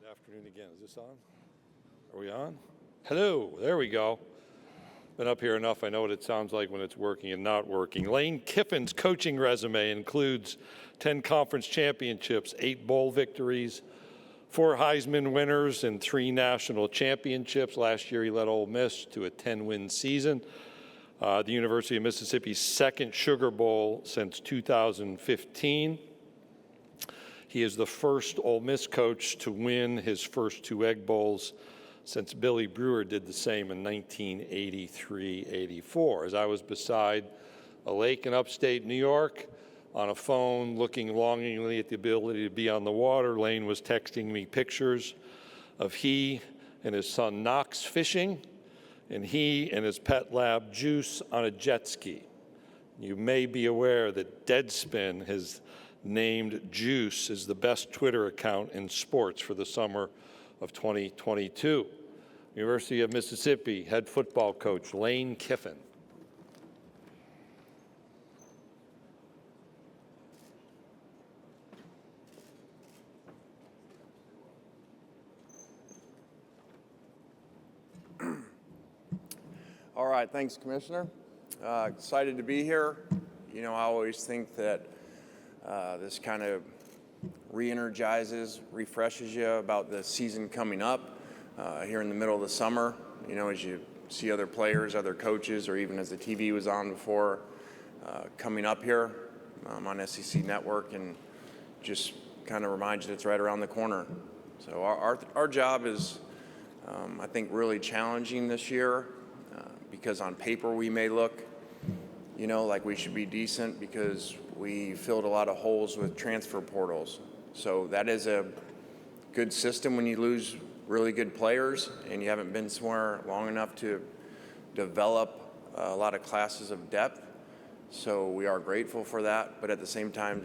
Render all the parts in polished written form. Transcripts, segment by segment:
Afternoon again. Is this on? Are we on? Hello, there we go. Been up here enough. I know what it sounds like when it's working and not working. Elaine Kiffin's coaching resume includes 10 conference championships, 8 bowl victories, 4 Heisman winners, and 3 national championships. Last year he led Ole Miss to a 10-win season. The University of Mississippi's second Sugar Bowl since 2015. He is the first Ole Miss coach to win his first 2 Egg Bowls since Billy Brewer did the same in 1983-84. As I was beside a lake in upstate New York on a phone looking longingly at the ability to be on the water, Lane was texting me pictures of he and his son Knox fishing and he and his pet lab Juice on a jet ski. You may be aware that Deadspin has named Juice as the best Twitter account in sports for the summer of 2022. University of Mississippi head football coach Lane Kiffin. All right, thanks, Commissioner. Excited to be here. You know, I always think that this kind of re-energizes, refreshes you about the season coming up here in the middle of the summer. You know, as you see other players, other coaches, or even as the TV was on before, coming up here on SEC Network, and just kind of reminds you that it's right around the corner. So our job is, I think, really challenging this year because on paper we may look, you know, like we should be decent because we filled a lot of holes with transfer portals. So that is a good system when you lose really good players and you haven't been somewhere long enough to develop a lot of classes of depth. So we are grateful for that, but at the same time,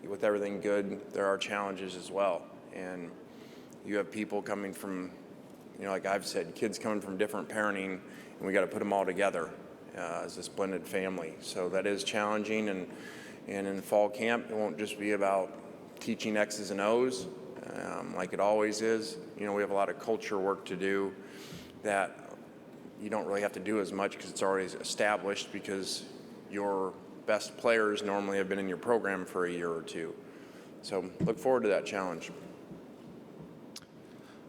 with everything good, there are challenges as well. And you have people coming from, you know, like I've said, kids coming from different parenting, and we got to put them all together as this blended family. So that is challenging, and in fall camp, it won't just be about teaching X's and O's like it always is. You know, we have a lot of culture work to do that you don't really have to do as much because it's already established, because your best players normally have been in your program for a year or two. So look forward to that challenge.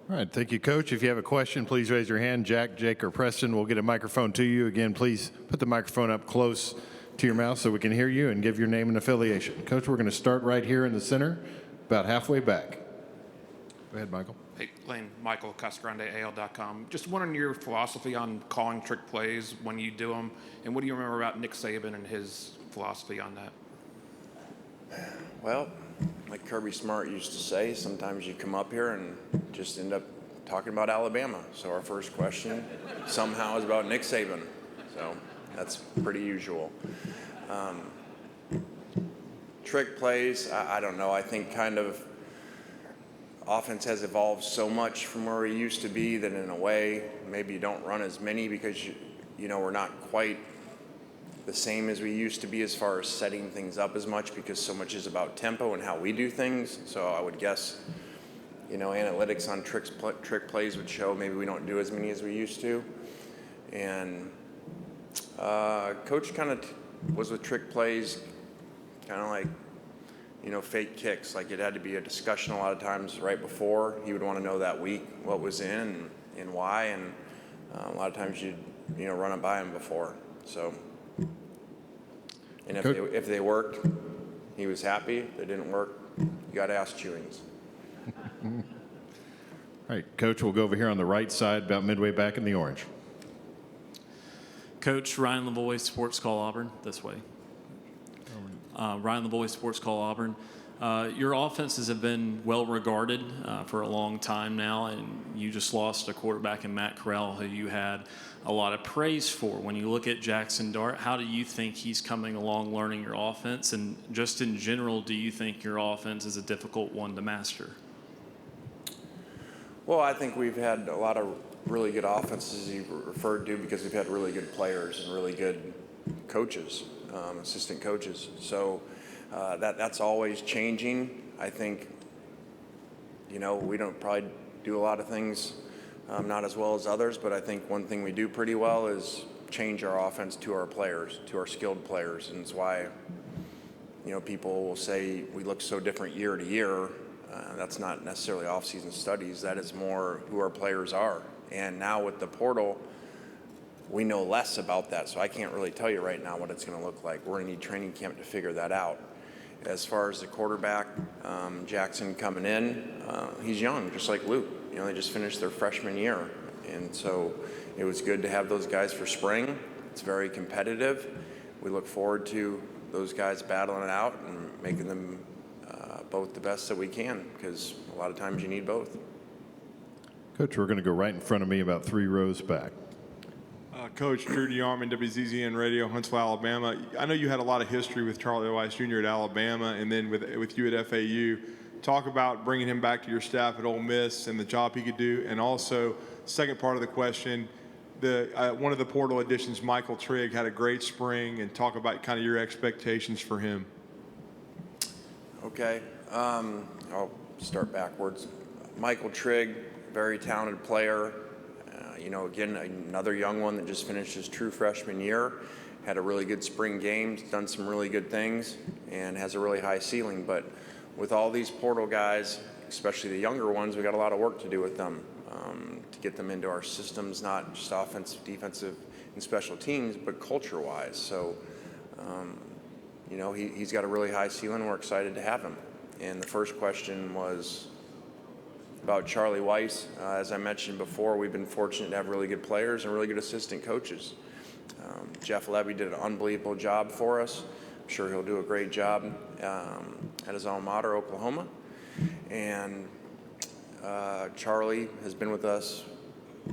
All right, thank you, Coach. If you have a question, please raise your hand. Jack, Jake, or Preston will get a microphone to you. Again, please put the microphone up close to your mouth so we can hear you, and give your name and affiliation. Coach, we're going to start right here in the center, about halfway back. Go ahead, Michael. Hey, Elaine, Michael Cascarande, AL.com. Just wondering your philosophy on calling trick plays when you do them, and what do you remember about Nick Saban and his philosophy on that? Well, like Kirby Smart used to say, sometimes you come up here and just end up talking about Alabama. So our first question somehow is about Nick Saban. So that's pretty usual. Trick plays, I don't know. I think kind of offense has evolved so much from where we used to be that in a way maybe you don't run as many because you know we're not quite the same as we used to be as far as setting things up as much, because so much is about tempo and how we do things. So I would guess, you know, analytics on trick plays would show maybe we don't do as many as we used to. And Coach kind of was with trick plays, kind of like, you know, fake kicks. Like it had to be a discussion a lot of times right before. He would want to know that week what was in and why, and a lot of times you'd, you know, run it by him before. So, and if they worked, he was happy. If they didn't work, you got ass chewings. All right, Coach, we'll go over here on the right side, about midway back in the orange. Coach, Ryan Lavoie, Sports Call Auburn, this way. Ryan Lavoie, Sports Call Auburn. Your offenses have been well regarded for a long time now, and you just lost a quarterback in Matt Corral who you had a lot of praise for. When you look at Jackson Dart, how do you think he's coming along learning your offense? And just in general, do you think your offense is a difficult one to master? Well, I think we've had a lot of really good offenses you referred to because we've had really good players and really good coaches, assistant coaches. So that's always changing. I think, you know, we don't probably do a lot of things not as well as others, but I think one thing we do pretty well is change our offense to our players, to our skilled players, and it's why people will say we look so different year to year. That's not necessarily off-season studies. That is more who our players are. And now with the portal, we know less about that, so I can't really tell you right now what it's going to look like. We're going to need training camp to figure that out. As far as the quarterback, Jackson coming in, he's young, just like Luke. They just finished their freshman year, and so it was good to have those guys for spring. It's very competitive. We look forward to those guys battling it out and making them both the best that we can, because a lot of times you need both. Coach, we're going to go right in front of me, about 3 rows back. Coach Drew DeArmond, WZZN Radio, Huntsville, Alabama. I know you had a lot of history with Charlie Weiss Jr. at Alabama and then with you at FAU. Talk about bringing him back to your staff at Ole Miss and the job he could do. And also, second part of the question, one of the portal additions, Michael Trigg, had a great spring, and talk about kind of your expectations for him. Okay, I'll start backwards. Michael Trigg, very talented player. Again, another young one that just finished his true freshman year, had a really good spring game, done some really good things, and has a really high ceiling. But with all these portal guys, especially the younger ones, we got a lot of work to do with them to get them into our systems, not just offensive, defensive, and special teams, but culture-wise. So, he's got a really high ceiling. We're excited to have him. And the first question was about Charlie Weiss. As I mentioned before, we've been fortunate to have really good players and really good assistant coaches. Jeff Levy did an unbelievable job for us. I'm sure he'll do a great job at his alma mater, Oklahoma. And Charlie has been with us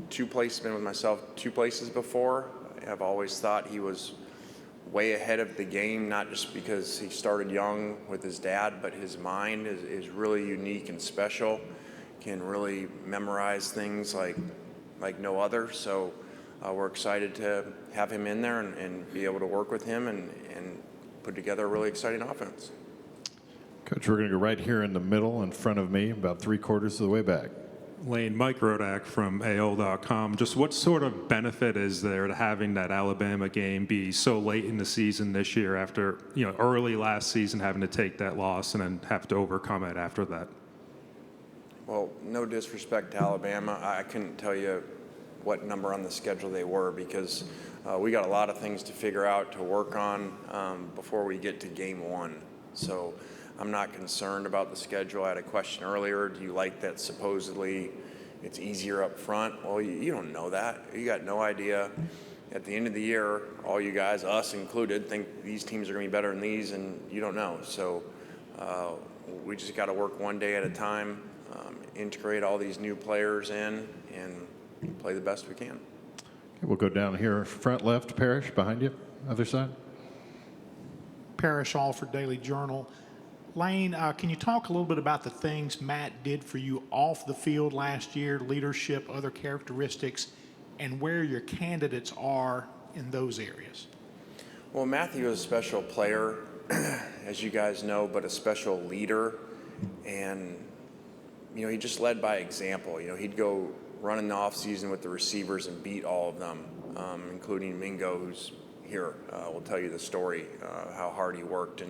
been with myself 2 places before. I've always thought he was way ahead of the game, not just because he started young with his dad, but his mind is really unique and special. Can really memorize things like no other. So we're excited to have him in there and be able to work with him and put together a really exciting offense. Coach, we're going to go right here in the middle in front of me, about 3/4 of the way back. Elaine, Mike Rodak from AL.com. Just what sort of benefit is there to having that Alabama game be so late in the season this year after, early last season having to take that loss and then have to overcome it after that? Well, no disrespect to Alabama. I couldn't tell you what number on the schedule they were, because we got a lot of things to figure out, to work on before we get to game 1. So I'm not concerned about the schedule. I had a question earlier. Do you like that supposedly it's easier up front? Well, you don't know that. You got no idea. At the end of the year, all you guys, us included, think these teams are going to be better than these, and you don't know. So we just got to work one day at a time. Integrate all these new players in and play the best we can. Okay, we'll go down here, front left, Parrish, behind you, other side. Parrish, Alford Daily Journal. Lane, can you talk a little bit about the things Matt did for you off the field last year, leadership, other characteristics, and where your candidates are in those areas? Well, Matthew is a special player, as you guys know, but a special leader. And he just led by example. He'd go run in the offseason with the receivers and beat all of them, including Mingo, who's here. Will tell you the story, how hard he worked.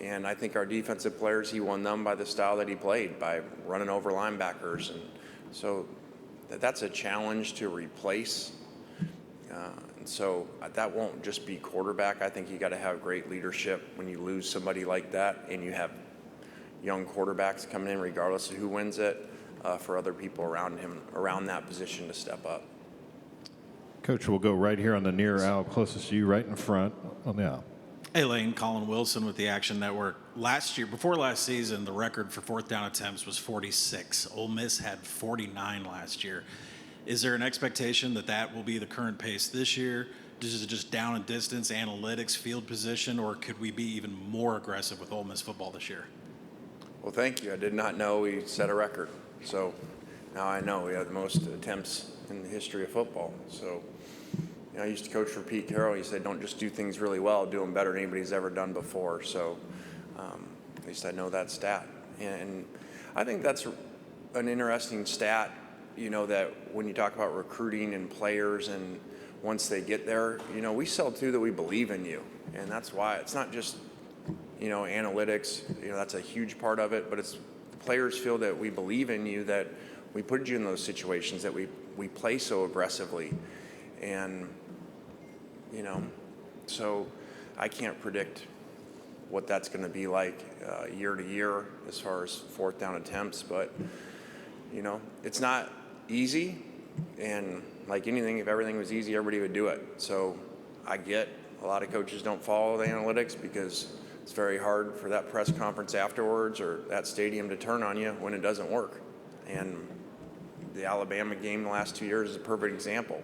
And I think our defensive players, he won them by the style that he played, by running over linebackers. And so that's a challenge to replace. And so that won't just be quarterback. I think you got to have great leadership when you lose somebody like that, and you have young quarterbacks coming in regardless of who wins it, for other people around him, around that position, to step up. Coach, we'll go right here on the near aisle, closest to you, right in front on the aisle. Hey, Elaine, Colin Wilson with the Action Network. Before last season, the record for 4th down attempts was 46. Ole Miss had 49 last year. Is there an expectation that will be the current pace this year? Is it just down and distance, analytics, field position, or could we be even more aggressive with Ole Miss football this year? Well, thank you. I did not know we set a record. So now I know we have the most attempts in the history of football. So I used to coach for Pete Carroll. He said, don't just do things really well, do them better than anybody's ever done before. So at least I know that stat. And I think that's an interesting stat, that when you talk about recruiting and players and once they get there, we sell too that we believe in you. And that's why it's not just, analytics, that's a huge part of it, but it's the players feel that we believe in you, that we put you in those situations, that we play so aggressively. And, so I can't predict what that's going to be like year to year as far as fourth down attempts, but, it's not easy. And like anything, if everything was easy, everybody would do it. So I get a lot of coaches don't follow the analytics because it's very hard for that press conference afterwards or that stadium to turn on you when it doesn't work. And the Alabama game the last 2 years is a perfect example.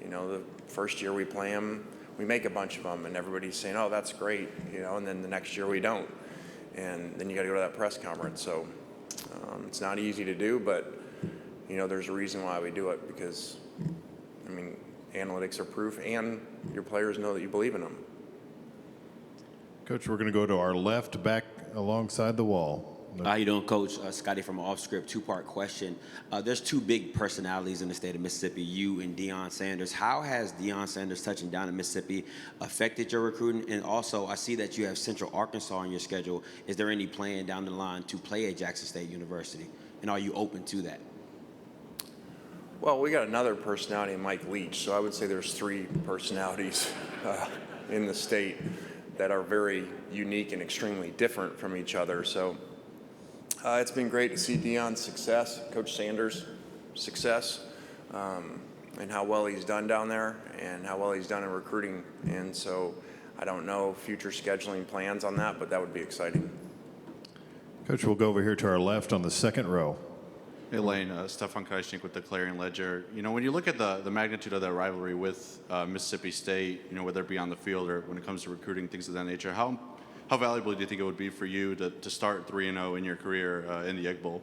The first year we play them, we make a bunch of them, and everybody's saying, oh, that's great, and then the next year we don't. And then you got to go to that press conference. So it's not easy to do, but, there's a reason why we do it because, analytics are proof, and your players know that you believe in them. Coach, we're going to go to our left, back alongside the wall. How you doing, Coach? Scotty from Off Script, two-part question. There's two big personalities in the state of Mississippi, you and Deion Sanders. How has Deion Sanders touching down in Mississippi affected your recruiting? And also, I see that you have Central Arkansas on your schedule. Is there any plan down the line to play at Jackson State University? And are you open to that? Well, we got another personality in Mike Leach, so I would say there's three personalities in the state that are very unique and extremely different from each other. So it's been great to see Deion's success, Coach Sanders' success, and how well he's done down there and how well he's done in recruiting. And so I don't know future scheduling plans on that, but that would be exciting. Coach, we'll go over here to our left on the second row. Elaine, Stefan Kreisnik with the Clarion Ledger. When you look at the magnitude of that rivalry with Mississippi State, whether it be on the field or when it comes to recruiting, things of that nature, how valuable do you think it would be for you to start 3-0 in your career in the Egg Bowl?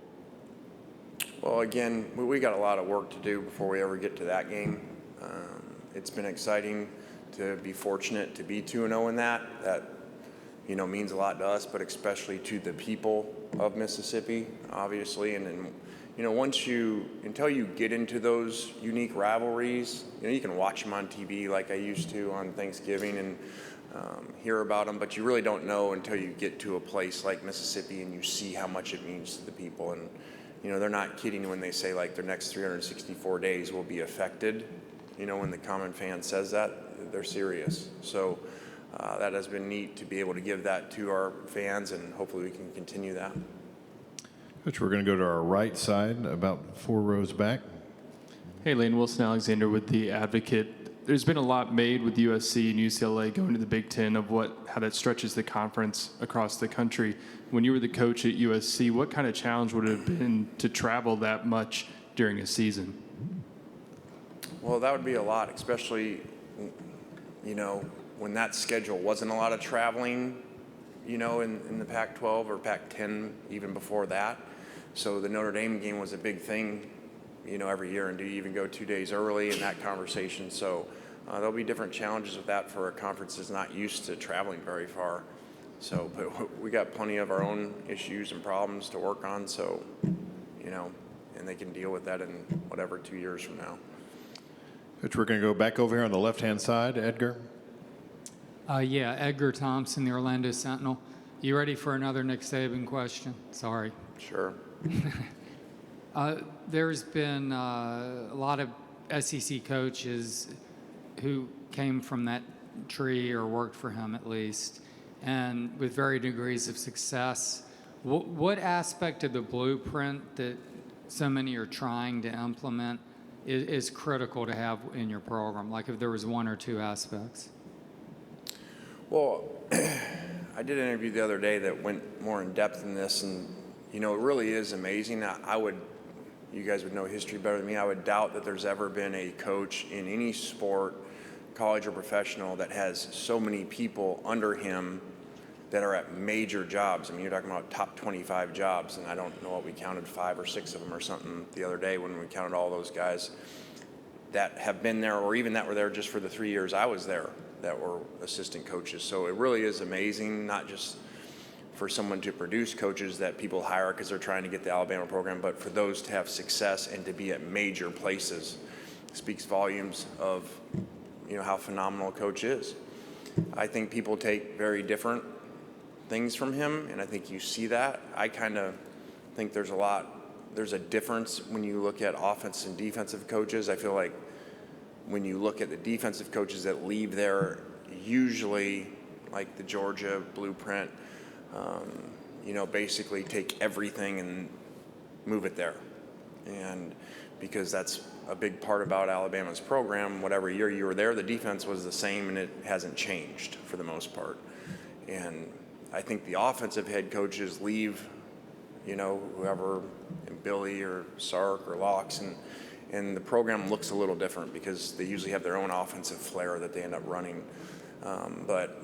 Well, again, we got a lot of work to do before we ever get to that game. It's been exciting to be fortunate to be 2-0 in that. That, means a lot to us, but especially to the people of Mississippi, obviously. And then, until you get into those unique rivalries, you can watch them on TV like I used to on Thanksgiving and hear about them, but you really don't know until you get to a place like Mississippi and you see how much it means to the people. And, they're not kidding when they say like their next 364 days will be affected. When the common fan says that, they're serious. So that has been neat to be able to give that to our fans, and hopefully we can continue that. Coach, we're going to go to our right side, about 4 rows back. Hey, Elaine, Wilson Alexander with The Advocate. There's been a lot made with USC and UCLA going to the Big Ten of how that stretches the conference across the country. When you were the coach at USC, what kind of challenge would it have been to travel that much during a season? Well, that would be a lot, especially, when that schedule wasn't a lot of traveling, in the Pac-12 or Pac-10 even before that. So the Notre Dame game was a big thing, every year. And do you even go 2 days early in that conversation? So there'll be different challenges with that for a conference that's not used to traveling very far. So, but we got plenty of our own issues and problems to work on. So, and they can deal with that in whatever 2 years from now. Coach, we're going to go back over here on the left-hand side. Edgar. Yeah, Edgar Thompson, the Orlando Sentinel. You ready for another Nick Saban question? Sorry. Sure. There's been a lot of SEC coaches who came from that tree or worked for him at least, and with varying degrees of success. What aspect of the blueprint that so many are trying to implement is critical to have in your program? Like if there was one or two aspects. Well, I did an interview the other day that went more in depth in this, and it really is amazing. You guys would know history better than me. I would doubt that there's ever been a coach in any sport, college or professional, that has so many people under him that are at major jobs. I mean, you're talking about top 25 jobs, and I don't know what we counted, 5 or 6 of them or something the other day when we counted all those guys that have been there, or even that were there just for the 3 years I was there, that were assistant coaches. So it really is amazing, not just for someone to produce coaches that people hire because they're trying to get the Alabama program, but for those to have success and to be at major places speaks volumes of, how phenomenal a coach is. I think people take very different things from him, and I think you see that. I kind of think there's a difference when you look at offense and defensive coaches. I feel like when you look at the defensive coaches that leave there, usually like the Georgia blueprint, basically take everything and move it there. And because that's a big part about Alabama's program, whatever year you were there, the defense was the same and it hasn't changed for the most part. And I think the offensive head coaches leave, whoever, Billy or Sark or Locks, and the program looks a little different because they usually have their own offensive flair that they end up running. But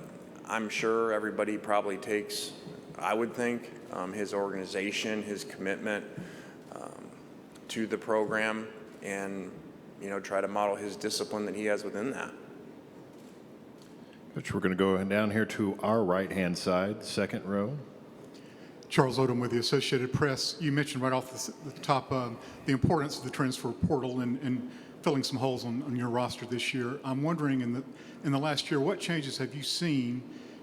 I'm sure everybody probably takes, I would think, his organization, his commitment to the program, and try to model his discipline that he has within that. Coach, we're going to go down here to our right-hand side, second row. Charles Odom with the Associated Press. You mentioned right off the top the importance of the transfer portal and filling some holes on your roster this year. I'm wondering, in the last year, what changes have you seen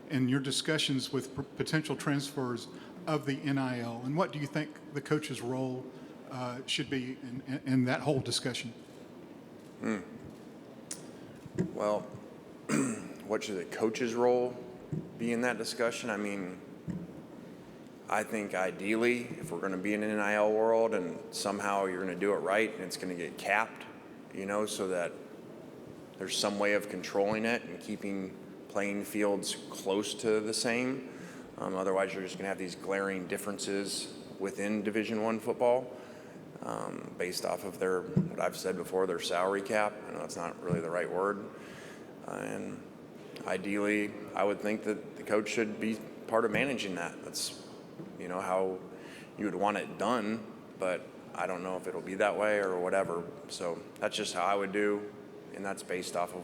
in your discussions with potential transfers of the NIL, and what do you think the coach's role should be in that whole discussion? Well, what should the coach's role be in that discussion? I mean, I think ideally, if we're going to be in an NIL world and somehow you're going to do it right and it's going to get capped, so that there's some way of controlling it and keeping playing fields close to the same. Otherwise, you're just going to have these glaring differences within Division I football based off of what I've said before, their salary cap. I know it's not really the right word. And ideally, I would think that the coach should be part of managing that. That's how you would want it done, but I don't know if it'll be that way or whatever. So that's just how I would do, and that's based off of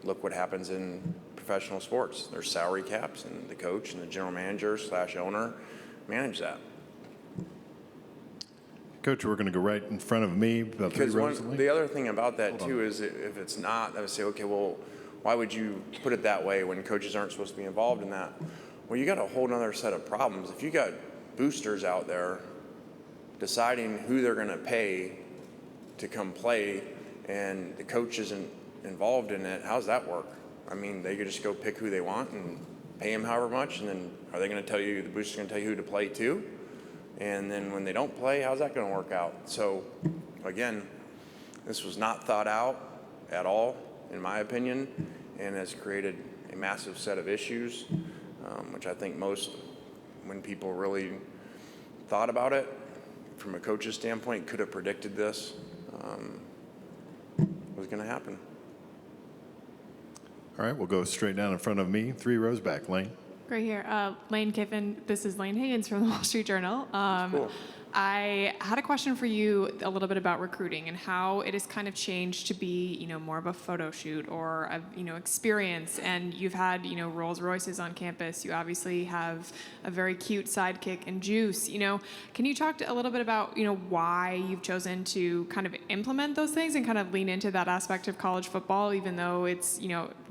look what happens in professional sports. There's salary caps, and the coach and the general manager / owner manage that. Coach, we're going to go right in front of me. About Because three rows away. the other thing about that too is if it's not, I would say, okay, well, why would you put it that way when coaches aren't supposed to be involved in that? Well, you got a whole other set of problems. If you got boosters out there deciding who they're going to pay to come play and the coach isn't involved in it, how's that work? I mean, they could just go pick who they want and pay them however much, and then are they going to tell you, the boosters going to tell you who to play to? And then when they don't play, how's that going to work out? So, again, this was not thought out at all, in my opinion, and has created a massive set of issues, which I think when people really thought about it, from a coach's standpoint, could have predicted this was going to happen. All right, we'll go straight down in front of me, 3 rows back. Lane. Right here. Elaine Kiffin. This is Lane Higgins from the Wall Street Journal. Cool. I had a question for you a little bit about recruiting and how it has kind of changed to be, more of a photo shoot or a, experience. And you've had, Rolls Royces on campus. You obviously have a very cute sidekick and Juice. Can you talk a little bit about, why you've chosen to kind of implement those things and kind of lean into that aspect of college football, even though it's,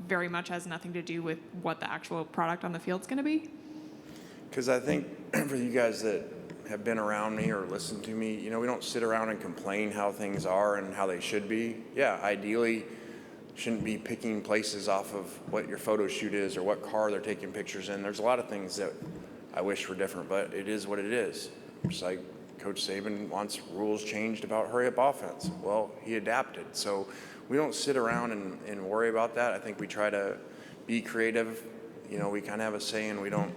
very much has nothing to do with what the actual product on the field is going to be? Because I think for you guys that have been around me or listened to me, we don't sit around and complain how things are and how they should be. Yeah, ideally, shouldn't be picking places off of what your photo shoot is or what car they're taking pictures in. There's a lot of things that I wish were different, but it is what it is. Just like Coach Saban wants rules changed about hurry-up offense. Well, he adapted. So we don't sit around and worry about that. I think we try to be creative. We kind of have a saying, we don't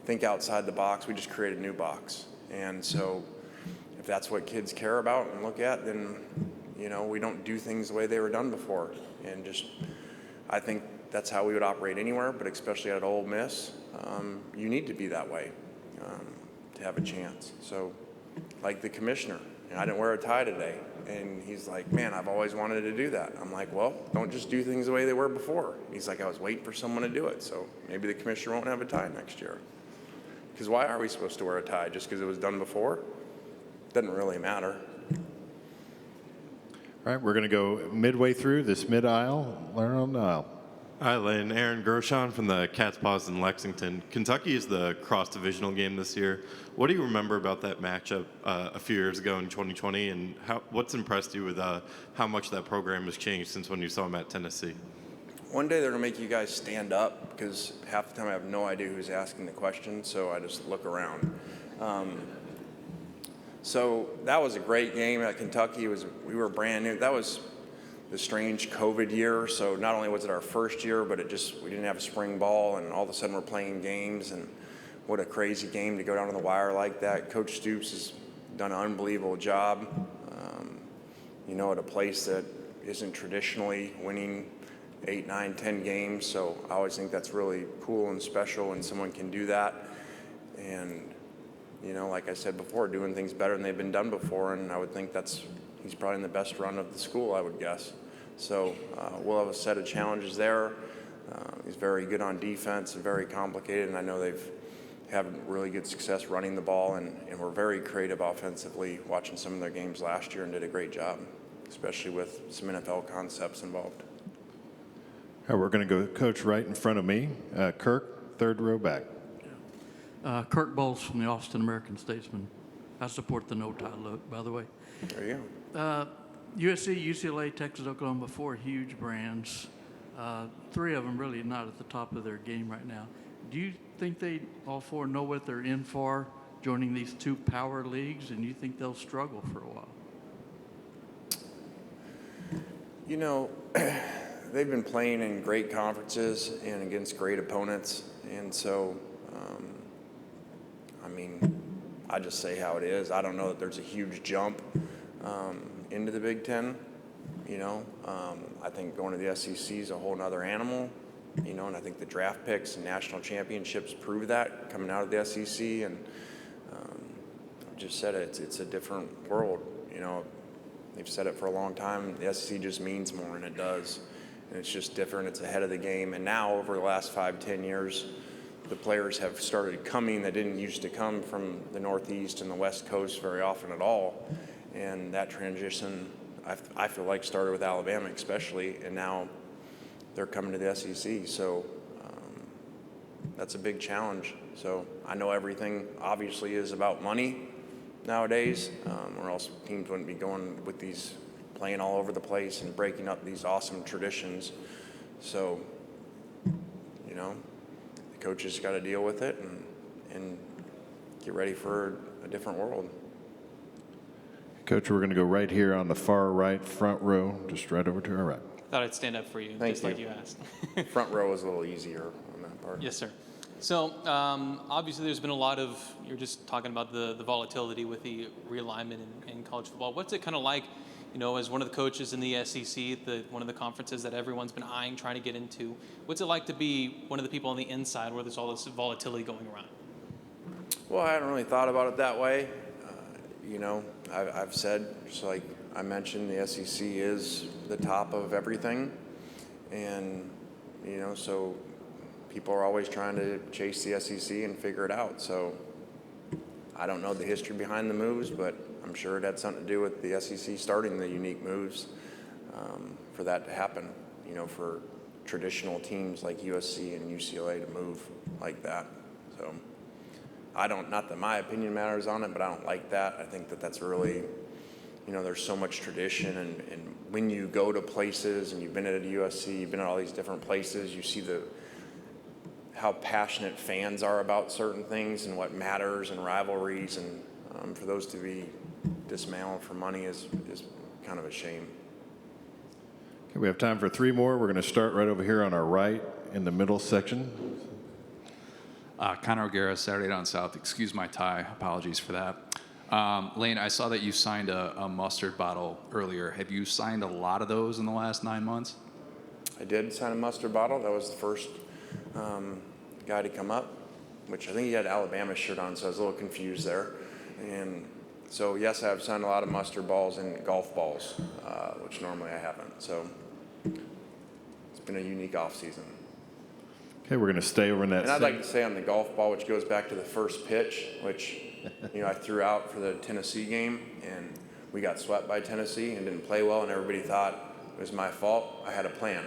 think outside the box, we just create a new box. And so if that's what kids care about and look at, then, we don't do things the way they were done before. And I think that's how we would operate anywhere, but especially at Ole Miss, you need to be that way to have a chance. So like the commissioner, I didn't wear a tie today. And he's like, man, I've always wanted to do that. I'm like, well, don't just do things the way they were before. He's like, I was waiting for someone to do it. So maybe the commissioner won't have a tie next year. Because why are we supposed to wear a tie? Just because it was done before? Doesn't really matter. All right, we're going to go midway through this mid-aisle. Learn on the aisle. Hi, Elaine. Aaron Gershon from the Cats Paws in Lexington. Kentucky is the cross-divisional game this year. What do you remember about that matchup a few years ago in 2020, and what's impressed you with how much that program has changed since when you saw them at Tennessee? One day they're going to make you guys stand up because half the time I have no idea who's asking the question, so I just look around. So that was a great game at Kentucky. We were brand new. That was the strange COVID year, so not only was it our first year, but we didn't have a spring ball, and all of a sudden we're playing games, and what a crazy game to go down to the wire like that. Coach Stoops has done an unbelievable job, at a place that isn't traditionally winning 8, 9, 10 games, so I always think that's really cool and special when someone can do that, and like I said before, doing things better than they've been done before, and I would think he's probably in the best run of the school, I would guess. So we'll have a set of challenges there. He's very good on defense and very complicated, and I know they've had really good success running the ball, and we're very creative offensively, watching some of their games last year, and did a great job, especially with some NFL concepts involved. All right, we're going to go coach right in front of me. Kirk, third row back. Kirk Bowles from the Austin American-Statesman. I support the no-tie look, by the way. There you go. USC, UCLA, Texas, Oklahoma, 4 huge brands. 3 of them really not at the top of their game right now. Do you think they, all 4, know what they're in for joining these 2 power leagues, and you think they'll struggle for a while? They've been playing in great conferences and against great opponents, and so, I just say how it is. I don't know that there's a huge jump into the Big Ten. I think going to the SEC is a whole nother animal, and I think the draft picks and national championships prove that coming out of the SEC, and I've just said it's a different world. They've said it for a long time. The SEC just means more, and it does. And it's just different. It's ahead of the game. And now, over the last 5, 10 years, the players have started coming that didn't used to come from the Northeast and the West Coast very often at all. And that transition, I feel like, started with Alabama especially, and now they're coming to the SEC. So that's a big challenge. So I know everything obviously is about money nowadays, or else teams wouldn't be going with these, playing all over the place and breaking up these awesome traditions. So, the coaches got to deal with it and get ready for a different world. Coach, we're going to go right here on the far right, front row, just right over to our right. Thought I'd stand up for you, Thank just you. like you asked. Front row is a little easier on that part. Yes, sir. So obviously there's been a lot of, you're just talking about the volatility with the realignment in college football. What's it kind of like, as one of the coaches in the SEC, one of the conferences that everyone's been eyeing, trying to get into, what's it like to be one of the people on the inside where there's all this volatility going around? Well, I hadn't really thought about it that way. I've said, just like I mentioned, the SEC is the top of everything. And, so people are always trying to chase the SEC and figure it out. So I don't know the history behind the moves, but I'm sure it had something to do with the SEC starting the unique moves for that to happen, for traditional teams like USC and UCLA to move like that. So not that my opinion matters on it, but I don't like that. I think that that's really, there's so much tradition, and when you go to places, and you've been at USC, you've been at all these different places, you see how passionate fans are about certain things and what matters and rivalries, and for those to be dismantled for money is kind of a shame. Okay, we have time for 3 more. We're going to start right over here on our right in the middle section. Connor O'Gara, Saturday Down South. Excuse my tie. Apologies for that. Lane, I saw that you signed a mustard bottle earlier. Have you signed a lot of those in the last 9 months? I did sign a mustard bottle. That was the first guy to come up, which I think he had Alabama shirt on, so I was a little confused there. And so, yes, I've signed a lot of mustard balls and golf balls, which normally I haven't. So it's been a unique off season. Okay, we're going to stay over in that. And I'd like to say on the golf ball, which goes back to the first pitch, which I threw out for the Tennessee game, and we got swept by Tennessee and didn't play well, and everybody thought it was my fault. I had a plan.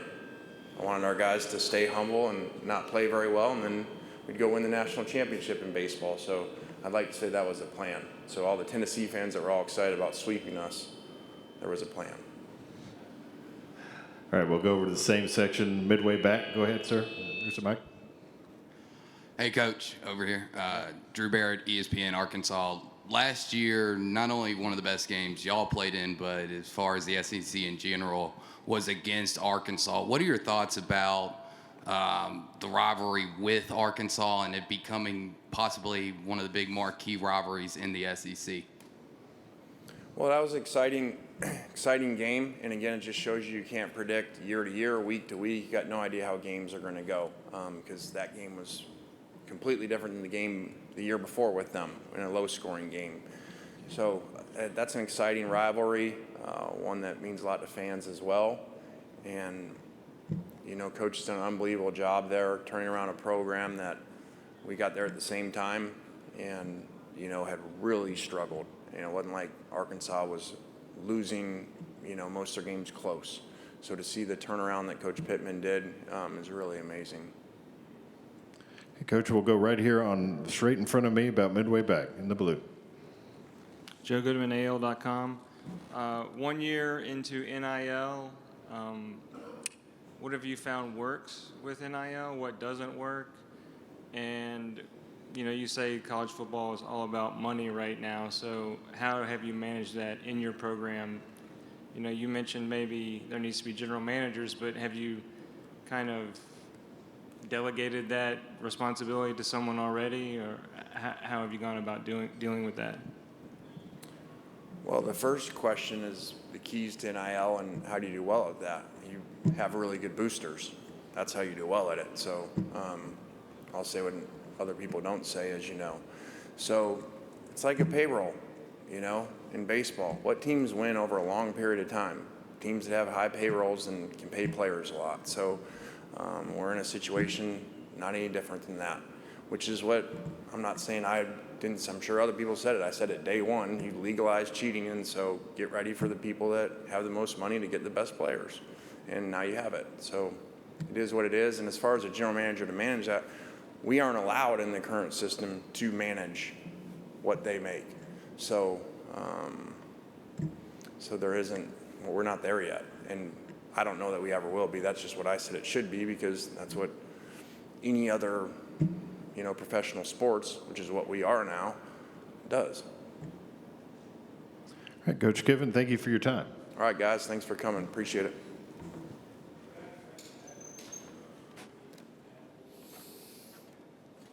I wanted our guys to stay humble and not play very well, and then we'd go win the national championship in baseball. So I'd like to say that was a plan. So all the Tennessee fans that were all excited about sweeping us, there was a plan. All right, we'll go over to the same section midway back. Go ahead, sir. Here's the mic. Hey, Coach, over here. Drew Barrett, ESPN, Arkansas. Last year, not only one of the best games y'all played in, but as far as the SEC in general, was against Arkansas. What are your thoughts about the rivalry with Arkansas and it becoming possibly one of the big marquee rivalries in the SEC? Well, that was an exciting game, and again, it just shows you can't predict year to year, week to week. You got no idea how games are going to go because that game was completely different than the game the year before with them in a low-scoring game. So that's an exciting rivalry, one that means a lot to fans as well. And Coach has done an unbelievable job there, turning around a program that we got there at the same time, and had really struggled. It wasn't like Arkansas was losing, most of their games close. So to see the turnaround that Coach Pittman did is really amazing. Hey, Coach, we'll go right here on straight in front of me, about midway back in the blue. Joe Goodman, AL.com. 1 year into NIL, what have you found works with NIL? What doesn't work? And you say college football is all about money right now, so how have you managed that in your program? You mentioned maybe there needs to be general managers, but have you kind of delegated that responsibility to someone already, or how have you gone about dealing with that? Well, the first question is the keys to NIL and how do you do well at that? You have really good boosters. That's how you do well at it. So I'll say what other people don't say, as you know. So it's like a payroll, in baseball. What teams win over a long period of time? Teams that have high payrolls and can pay players a lot. So we're in a situation not any different than that, which is what I'm not saying I'm sure other people said it. I said it day one, you legalize cheating, and so get ready for the people that have the most money to get the best players. And now you have it. So it is what it is. And as far as a general manager to manage that, we aren't allowed in the current system to manage what they make. So there isn't, we're not there yet. And I don't know that we ever will be. That's just what I said it should be, because that's what any other, professional sports, which is what we are now, does. All right, Coach Kiffin, thank you for your time. All right, guys, thanks for coming. Appreciate it.